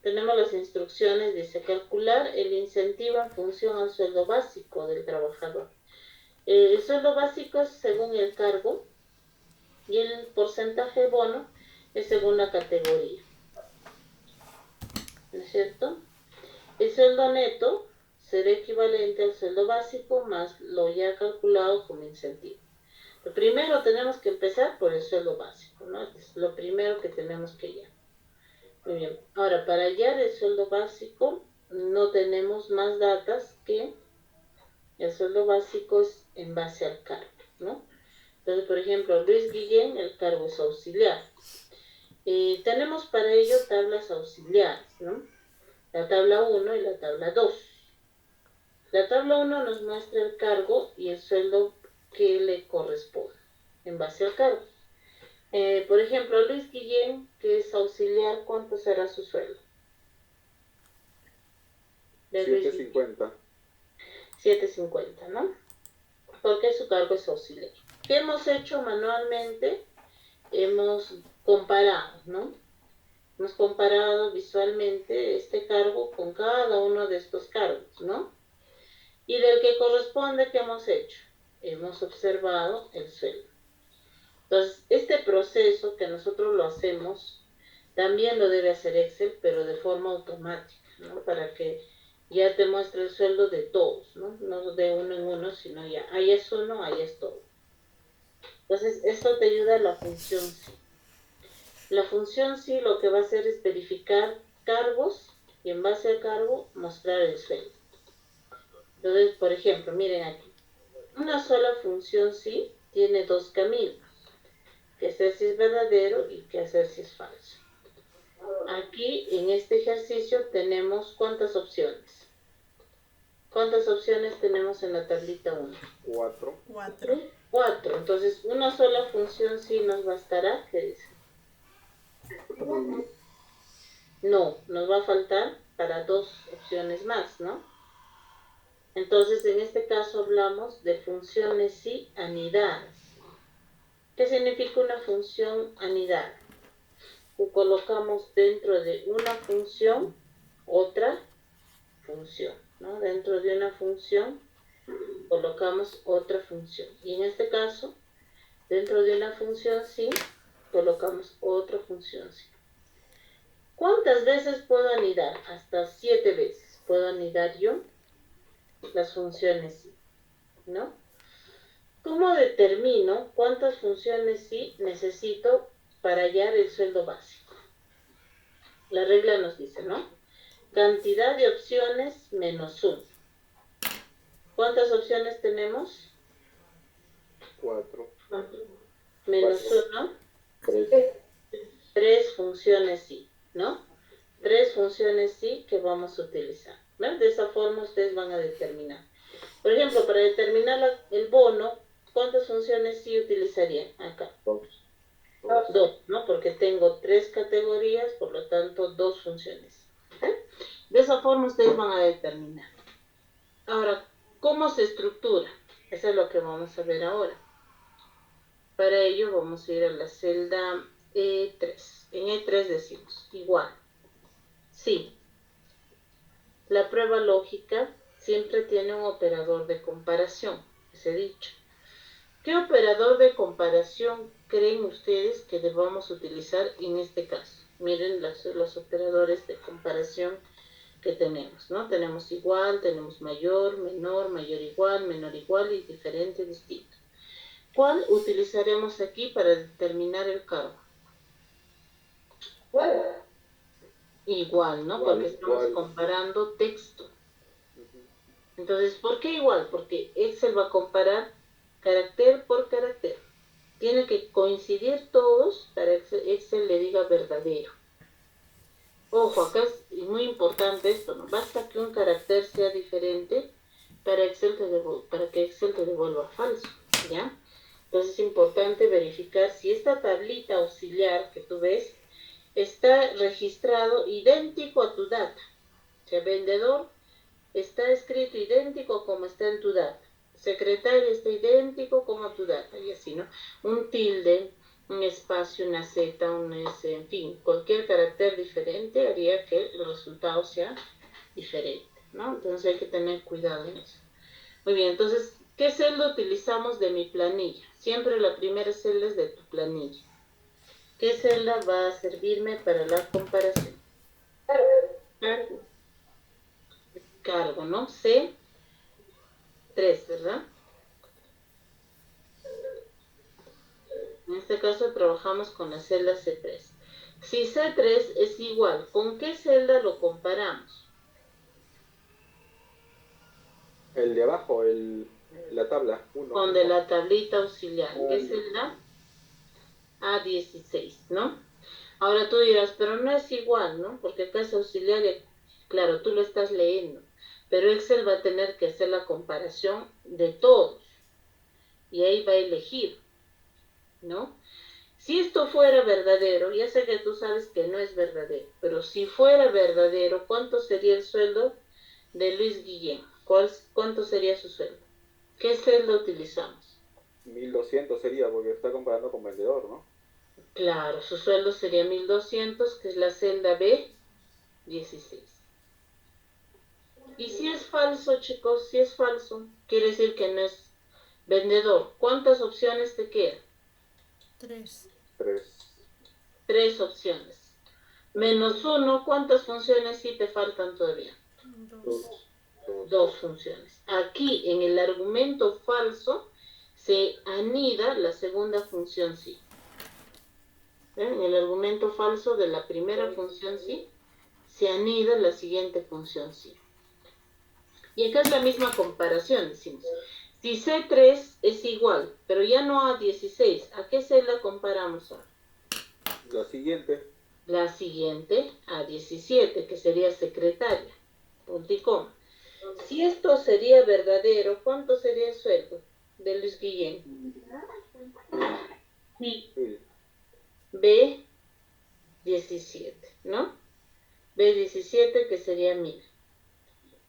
tenemos las instrucciones, dice calcular el incentivo en función al sueldo básico del trabajador. El sueldo básico es según el cargo y el porcentaje de bono es según la categoría, ¿no es cierto? El sueldo neto será equivalente al sueldo básico más lo ya calculado como incentivo. Lo primero tenemos que empezar por el sueldo básico, ¿no? Es lo primero que tenemos que hallar. Muy bien. Ahora, para hallar el sueldo básico, no tenemos más datas que el sueldo básico es en base al cargo, ¿no? Entonces, por ejemplo, Luis Guillén, el cargo es auxiliar. Tenemos para ello tablas auxiliares, ¿no? La tabla 1 y la tabla 2. La tabla 1 nos muestra el cargo y el sueldo que le corresponde en base al cargo. Por ejemplo, Luis Guillén, que es auxiliar, ¿cuánto será su sueldo? De 7.50. 7.50, ¿no? Porque su cargo es auxiliar. ¿Qué hemos hecho manualmente? Hemos comparado, ¿no? Hemos comparado visualmente este cargo con cada uno de estos cargos, ¿no? Y del que corresponde, ¿qué hemos hecho? Hemos observado el sueldo. Entonces, este proceso que nosotros lo hacemos, también lo debe hacer Excel, pero de forma automática, ¿no? Para que ya te muestre el sueldo de todos, ¿no? No de uno en uno, sino ya, ahí es uno, ahí es todo. Entonces, esto te ayuda a la función sí. La función sí lo que va a hacer es verificar cargos y en base al cargo mostrar el sueldo. Entonces, por ejemplo, miren aquí, una sola función sí tiene dos caminos, que hacer si es verdadero y que hacer si es falso. Aquí en este ejercicio tenemos ¿cuántas opciones? ¿Cuántas opciones tenemos en la tablita 1? 4. 4. Entonces, una sola función sí nos bastará. ¿Qué dice? No, nos va a faltar para dos opciones más, ¿no? Entonces, en este caso hablamos de funciones sí anidadas. ¿Qué significa una función anidada? Que colocamos dentro de una función otra función, ¿no? Dentro de una función colocamos otra función. Y en este caso, dentro de una función sí, colocamos otra función sí. ¿Cuántas veces puedo anidar? Hasta 7 veces puedo anidar yo las funciones sí, ¿no? ¿Cómo determino cuántas funciones sí necesito para hallar el sueldo básico? La regla nos dice, ¿no? Cantidad de opciones menos 1. ¿Cuántas opciones tenemos? 4. Menos 1. 3. 3 funciones sí, ¿no? 3 funciones sí que vamos a utilizar, ¿no? De esa forma ustedes van a determinar. Por ejemplo, para determinar el bono, ¿cuántas funciones sí utilizarían acá? 2, ¿no? Porque tengo 3 categorías, por lo tanto, 2 funciones. De esa forma ustedes van a determinar. Ahora, ¿cómo se estructura? Eso es lo que vamos a ver ahora. Para ello vamos a ir a la celda E3. En E3 decimos igual. Sí. La prueba lógica siempre tiene un operador de comparación, ese dicho. ¿Qué operador de comparación creen ustedes que debamos utilizar en este caso? Miren los operadores de comparación que tenemos, ¿no? Tenemos igual, tenemos mayor, menor, mayor igual y diferente, distinto. ¿Cuál utilizaremos aquí para determinar el cargo? Igual, ¿no? Porque estamos comparando texto. Entonces, ¿por qué igual? Porque Excel va a comparar carácter por carácter. Tiene que coincidir todos para que Excel le diga verdadero. Ojo, acá es muy importante esto, ¿no? Basta que un carácter sea diferente para que Excel te devuelva falso, ¿ya? Entonces es importante verificar si esta tablita auxiliar que tú ves está registrado idéntico a tu data. O sea, vendedor está escrito idéntico como está en tu data. Secretario está idéntico como tu data y así, ¿no? Un tilde, un espacio, una Z, un S, en fin, cualquier carácter diferente haría que el resultado sea diferente, ¿no? Entonces hay que tener cuidado en eso. Muy bien, entonces, ¿qué celda utilizamos de mi planilla? Siempre la primera celda es de tu planilla. ¿Qué celda va a servirme para la comparación? Cargo. Cargo, ¿no? C3, ¿verdad? En este caso trabajamos con la celda C3. Si C3 es igual, ¿con qué celda lo comparamos? El de abajo, la tabla, 1. Con de la tablita auxiliar. ¿Qué celda? A16, ¿no? Ahora tú dirás, pero no es igual, ¿no? Porque acá es auxiliar y, claro, tú lo estás leyendo. Pero Excel va a tener que hacer la comparación de todos. Y ahí va a elegir, ¿no? Si esto fuera verdadero, ya sé que tú sabes que no es verdadero, pero si fuera verdadero, ¿cuánto sería el sueldo de Luis Guillén? ¿Cuánto sería su sueldo? ¿Qué celda utilizamos? 1200 sería, porque está comparando con vendedor, ¿no? Claro, su sueldo sería 1200, que es la celda B16. Y si es falso, chicos, si es falso, quiere decir que no es vendedor. ¿Cuántas opciones te quedan? 3. 3. 3 opciones. Menos 1, ¿cuántas funciones sí te faltan todavía? 2. 2 funciones. Aquí en el argumento falso se anida la segunda función sí. En el argumento falso de la primera función sí se anida la siguiente función sí. Y acá es la misma comparación, decimos. Si C3 es igual, pero ya no a 16, ¿a qué celda comparamos ahora? La siguiente. La siguiente, a 17, que sería secretaria. Punto y coma. Si esto sería verdadero, ¿cuánto sería el sueldo de Luis Guillén? Sí. B17, ¿no? B17 que sería 1000.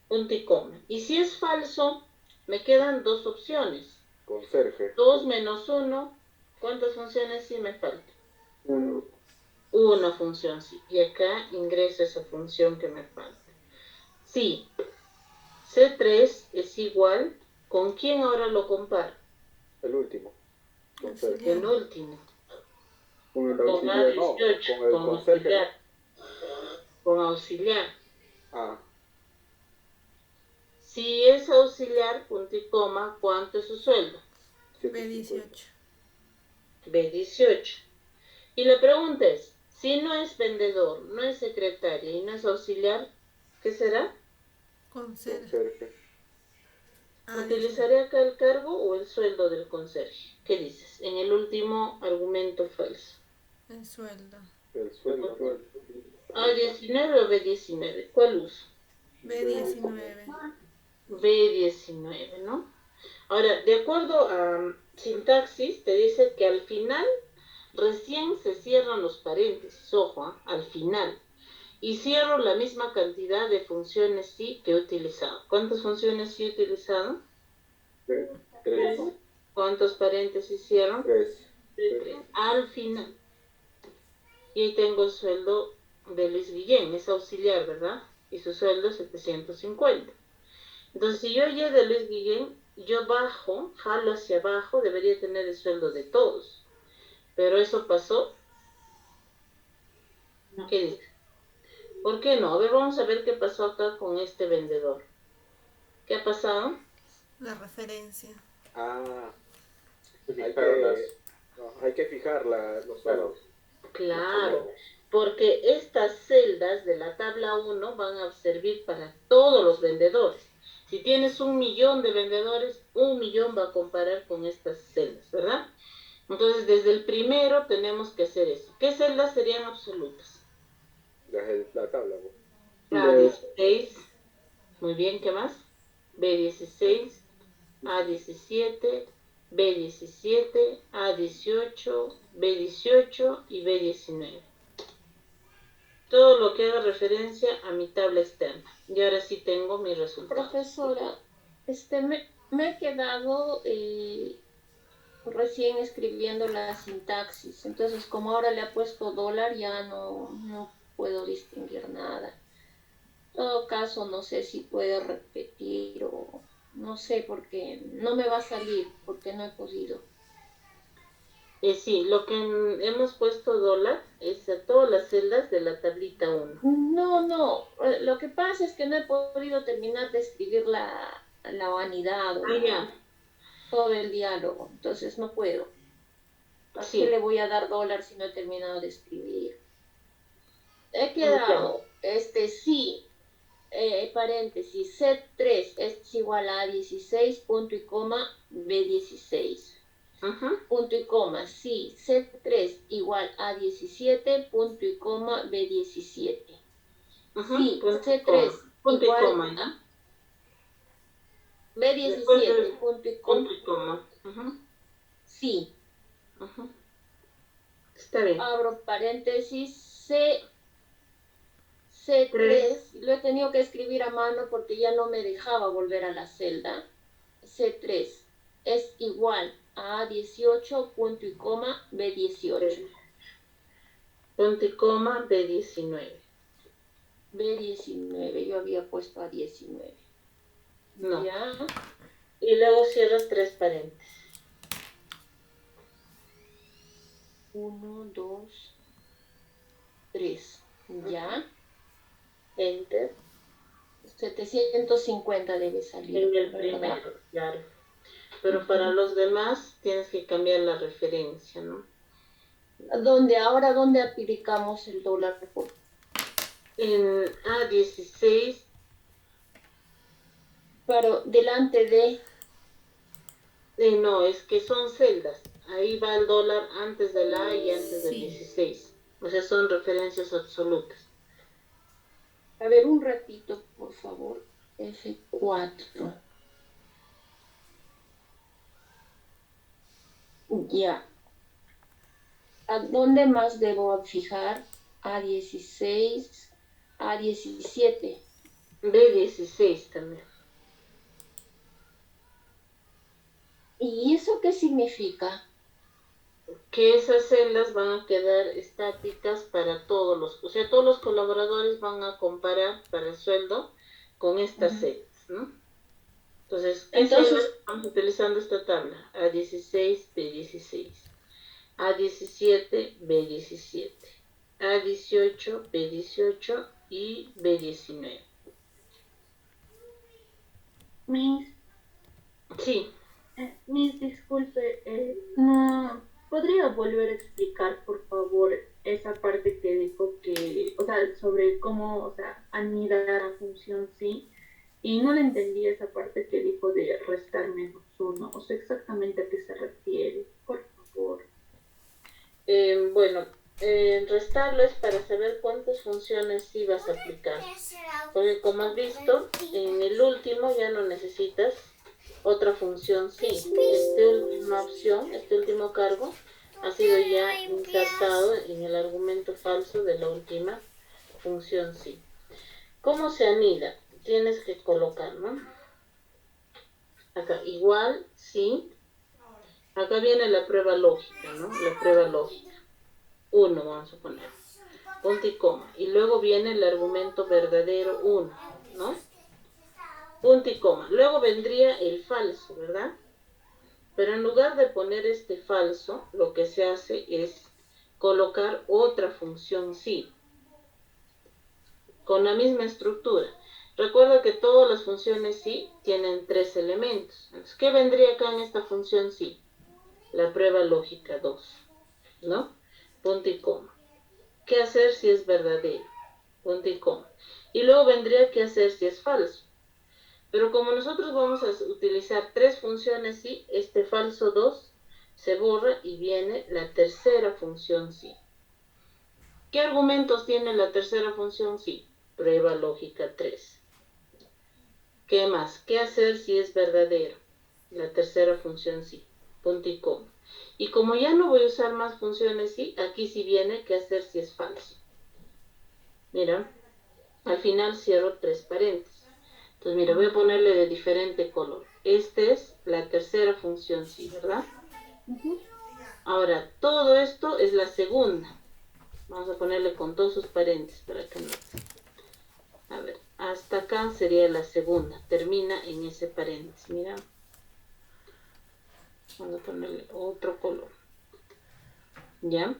Punto y coma. Y si es falso, me quedan 2 opciones. Conserje. 2 menos 1, ¿cuántas funciones sí me faltan? 1. Una función sí. Y acá ingreso esa función que me falta. Sí, C3 es igual, ¿con quién ahora lo comparo? El último. Conserje. El último. Con el Con auxiliar. No, A18, con el con conserje, ¿no? auxiliar. Con auxiliar. Ah, Si es auxiliar, punto y coma, ¿cuánto es su sueldo? 150. B18. B18. Y la pregunta es, si no es vendedor, no es secretaria y no es auxiliar, ¿qué será? Conserje. ¿Utilizaré acá el cargo o el sueldo del conserje? ¿Qué dices? En el último argumento falso. El sueldo. El sueldo. ¿A19 o B19? ¿Cuál uso? B19. B19, ¿no? Ahora, de acuerdo a sintaxis, te dice que al final recién se cierran los paréntesis, ojo, al final. Y cierro la misma cantidad de funciones sí que he utilizado. ¿Cuántas funciones sí he utilizado? 3. ¿Cuántos paréntesis cierro? 3. 3. Al final. Y ahí tengo el sueldo de Luis Guillén, es auxiliar, ¿verdad? Y su sueldo es 750. Entonces, si yo llego de Luis Guillén, yo bajo, jalo hacia abajo, debería tener el sueldo de todos. Pero eso pasó. ¿Qué dice? ¿Por qué no? A ver, vamos a ver qué pasó acá con este vendedor. ¿Qué ha pasado? La referencia. Ah, Fijarlas. hay que fijar los sueldos. Claro, porque estas celdas de la tabla 1 van a servir para todos los vendedores. Si tienes 1.000.000 de vendedores, 1.000.000 va a comparar con estas celdas, ¿verdad? Entonces, desde el primero tenemos que hacer eso. ¿Qué celdas serían absolutas? La tabla. A16, muy bien, ¿qué más? B16, A17, B17, A18, B18 y B19. Todo lo que haga referencia a mi tabla externa. Y ahora sí tengo mi resultado. Profesora, me he quedado recién escribiendo la sintaxis. Entonces, como ahora le ha puesto dólar, ya no puedo distinguir nada. En todo caso, no sé si puede repetir o no sé, porque no me va a salir, porque no he podido. Sí, lo que hemos puesto dólar es a todas las celdas de la tablita 1. No, lo que pasa es que no he podido terminar de escribir la vanidad o Ya. todo el diálogo, entonces no puedo. ¿A qué Sí. le voy a dar dólar si no he terminado de escribir? He Ya. quedado, sí, paréntesis, C3 es igual a 16, punto y coma, B16. Ajá. Punto y coma, sí, C3 igual a 17, punto y coma, B17. Ajá. Sí, Punto y C3 coma. Punto y igual coma, a ¿ya? Después B17, del punto y coma, punto y coma. Ajá. sí. Ajá. Está bien. Abro paréntesis, Tres. C3, lo he tenido que escribir a mano porque ya no me dejaba volver a la celda. C3 es igual a 18, punto y coma, B18. Punto y coma B19. B19, yo había puesto a 19. No. Ya, Y luego cierras 3 paréntesis. 1, 2, 3. Ya, Enter. 750 debe salir, En el ¿verdad? primero, claro. Pero para los demás tienes que cambiar la referencia, ¿no? ¿Dónde aplicamos el dólar? En A16. Pero delante de... No, es que son celdas. Ahí va el dólar antes del A y antes del Sí. 16. O sea, son referencias absolutas. A ver, un ratito, por favor. F4. Ya. ¿A dónde más debo fijar? A16, A17. B16 también. ¿Y eso qué significa? Que esas celdas van a quedar estáticas para o sea, todos los colaboradores van a comparar para el sueldo con estas celdas, ¿no? Entonces, ¿qué celdas Entonces, estamos utilizando esta tabla? A16, B16, A17, B17, A18, B18 y B19. Miss, Sí, Miss, disculpe, no, ¿podría volver a explicar, por favor, esa parte que dijo que, o sea, sobre cómo, o sea, anidar a función sí? Y no le entendí esa parte que dijo de restar -1, o sea, exactamente a qué se refiere, por favor. bueno, restarlo es para saber cuántas funciones sí vas a aplicar. Porque como has visto, en el último ya no necesitas otra función sí. Esta última opción, este último cargo, ha sido ya insertado en el argumento falso de la última función sí. ¿Cómo se anida? Tienes que colocar, ¿no? Acá, igual, sí. Acá viene la prueba lógica, ¿no? La prueba lógica. 1 vamos a poner. Punto y coma. Y luego viene el argumento verdadero 1, ¿no? Punto y coma. Luego vendría el falso, ¿verdad? Pero en lugar de poner este falso, lo que se hace es colocar otra función sí, con la misma estructura. Recuerda que todas las funciones sí tienen 3 elementos. Entonces, ¿qué vendría acá en esta función sí? La prueba lógica 2, ¿no? Punto y coma. ¿Qué hacer si es verdadero? Punto y coma. Y luego vendría qué hacer si es falso. Pero como nosotros vamos a utilizar 3 funciones sí, este falso 2 se borra y viene la tercera función sí. ¿Qué argumentos tiene la tercera función sí? Prueba lógica 3. ¿Qué más? ¿Qué hacer si es verdadero? La tercera función sí. Punto y coma. Y como ya no voy a usar más funciones sí, aquí sí viene qué hacer si es falso. Mira, al final cierro 3 paréntesis. Entonces, mira, voy a ponerle de diferente color. Esta es la tercera función sí, ¿verdad? Ujú. Ahora, todo esto es la segunda. Vamos a ponerle con todos sus paréntesis para que no. A ver, hasta acá sería la segunda. Termina en ese paréntesis. Mira. Vamos a ponerle otro color. ¿Ya?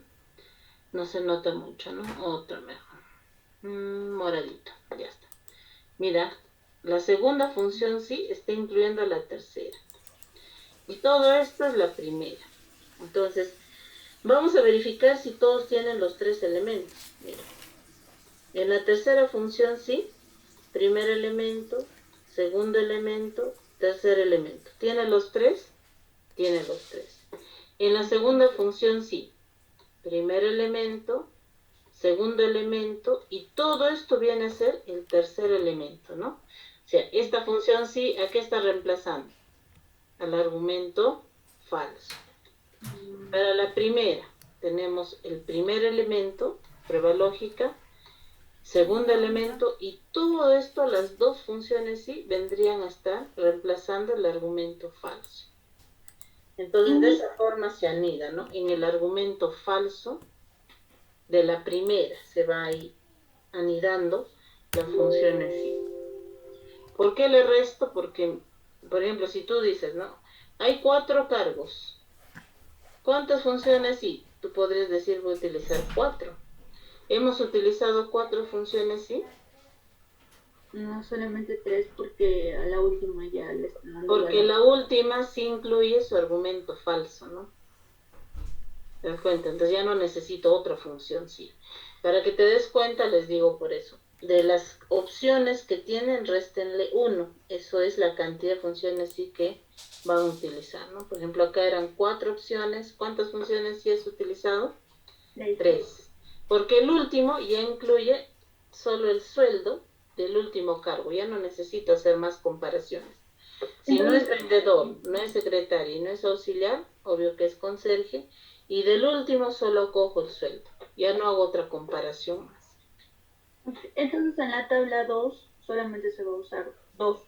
No se nota mucho, ¿no? Otro mejor. Moradito. Ya está. Mira, la segunda función sí está incluyendo la tercera. Y todo esto es la primera. Entonces, vamos a verificar si todos tienen los tres elementos. Mira. En la tercera función sí, primer elemento, segundo elemento, tercer elemento. ¿Tiene los tres? Tiene los tres. En la segunda función sí, primer elemento, segundo elemento, y todo esto viene a ser el tercer elemento, ¿no? O sea, esta función sí, ¿a qué está reemplazando? Al argumento falso. Para la primera, tenemos el primer elemento, prueba lógica, segundo elemento, y todo esto, las dos funciones sí, vendrían a estar reemplazando el argumento falso. Entonces, de esa forma se anida, ¿no? En el argumento falso de la primera se va ahí anidando las funciones sí. ¿Por qué le resto? Porque, por ejemplo, si tú dices, ¿no? Hay 4 cargos. ¿Cuántas funciones sí? Tú podrías decir, voy a utilizar 4. ¿Hemos utilizado 4 funciones sí? No solamente 3 porque a la última ya le está dando Porque la... la última sí incluye su argumento falso, ¿no? ¿Te das cuenta? Entonces ya no necesito otra función sí. Para que te des cuenta, les digo por eso. De las opciones que tienen, réstenle 1. Eso es la cantidad de funciones sí que van a utilizar, ¿no? Por ejemplo, acá eran 4 opciones. ¿Cuántas funciones sí has utilizado? 3. Porque el último ya incluye solo el sueldo del último cargo. Ya no necesito hacer más comparaciones. Si no es vendedor, no es secretario y no es auxiliar, obvio que es conserje. Y del último solo cojo el sueldo. Ya no hago otra comparación más. Entonces en la tabla 2 solamente se va a usar 2.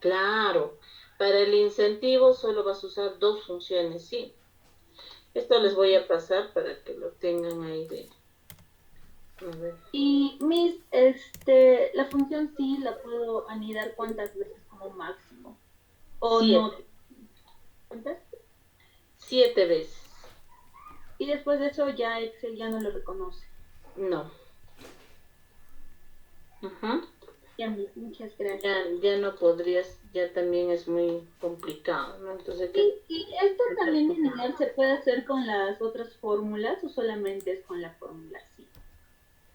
Claro, para el incentivo solo vas a usar 2 funciones, sí. Esto les voy a pasar para que lo tengan ahí de... A ver. Y la función sí la puedo anidar cuántas veces como máximo. O no. 7. ¿Cuántas? 7 veces. Y después de eso ya Excel ya no lo reconoce. No. Ajá. Ya, muchas gracias. Ya no podrías, ya también es muy complicado, ¿no? Entonces, ¿Y esto también en general se puede hacer con las otras fórmulas o solamente es con la fórmula sí?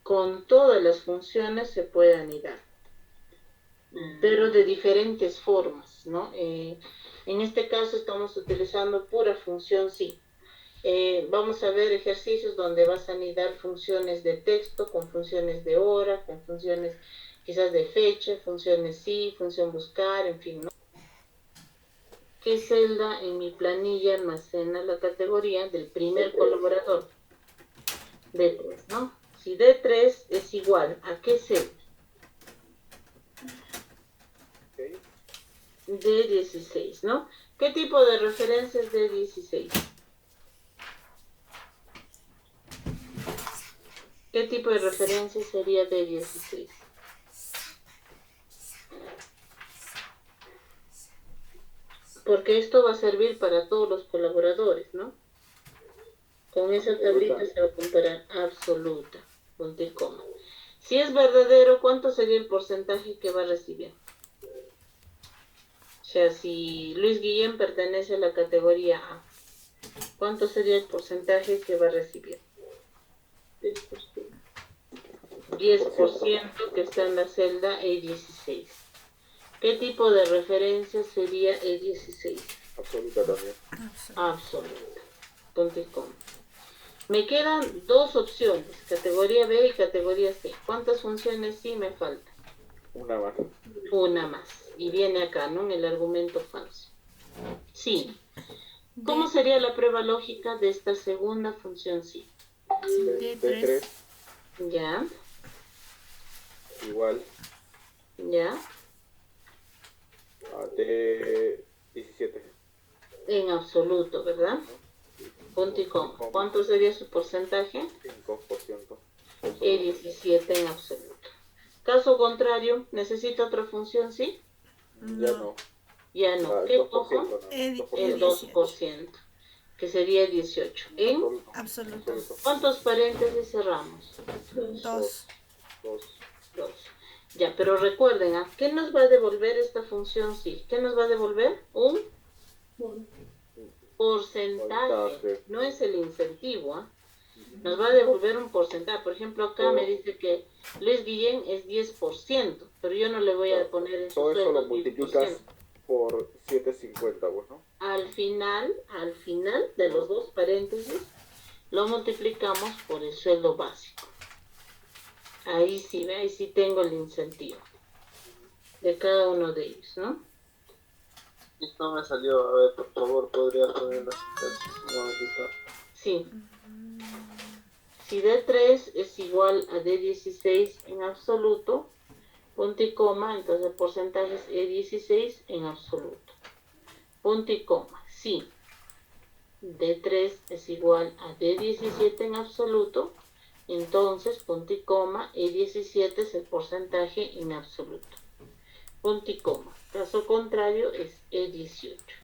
con todas las funciones se puede anidar, pero de diferentes formas, ¿no? En este caso estamos utilizando pura función sí. Vamos a ver ejercicios donde vas a anidar funciones de texto con funciones de hora, con funciones quizás de fecha, funciones sí, función buscar, en fin, ¿no? ¿Qué celda en mi planilla almacena la categoría del primer colaborador? D3, ¿no? Si D3 es igual, ¿a qué celda? Ok. D16, ¿no? ¿Qué tipo de referencia es D16? ¿Qué tipo de referencia sería D16? Porque esto va a servir para todos los colaboradores, ¿no? Con esa tablita se va a comparar absoluta, punto y coma. Si es verdadero, ¿cuánto sería el porcentaje que va a recibir? O sea, si Luis Guillén pertenece a la categoría A, ¿cuánto sería el porcentaje que va a recibir? 10% que está en la celda E16. ¿Qué tipo de referencia sería E16? Absoluta también. Absoluta. Punto y coma. Me quedan 2 opciones, categoría B y categoría C. ¿Cuántas funciones sí me faltan? Una más. Una más. Y viene acá, ¿no? En el argumento falso. Sí. ¿Cómo sería la prueba lógica de esta segunda función sí? D3 Ya, igual ya. a D17. en absoluto, ¿verdad? Punto y coma. ¿Cuánto sería su porcentaje? 5%. E17 en absoluto. Caso contrario, ¿necesita otra función? ¿Sí? Ya no. Ya no. Ah, ¿Qué 2%, cojo? ¿no? El 2%. El 2%, que sería 18. ¿En Absoluto. cuántos paréntesis cerramos? 2. 2. 2. Ya, pero recuerden, ¿a qué nos va a devolver esta función sí? ¿Qué nos va a devolver? Un porcentaje. No es el incentivo, ¿ah? Nos va a devolver un porcentaje. Por ejemplo, acá me dice que Luis Guillén es 10%, pero yo no le voy a poner en su Todo eso sueldo lo multiplicas 10%. por 750, pues, ¿no? Al final de los dos paréntesis, lo multiplicamos por el sueldo básico. Ahí sí, ¿ve? Ahí sí tengo el incentivo de cada uno de ellos, ¿no? Esto me salió, a ver, por favor, podría poner la sintaxis un momentito. Sí. Si D3 es igual a D16 en absoluto, punto y coma, entonces el porcentaje es E16 en absoluto. Punto y coma. Si D3 es igual a D17 en absoluto, entonces punto y coma, E17 es el porcentaje en absoluto. Punto y coma. Caso contrario es E18.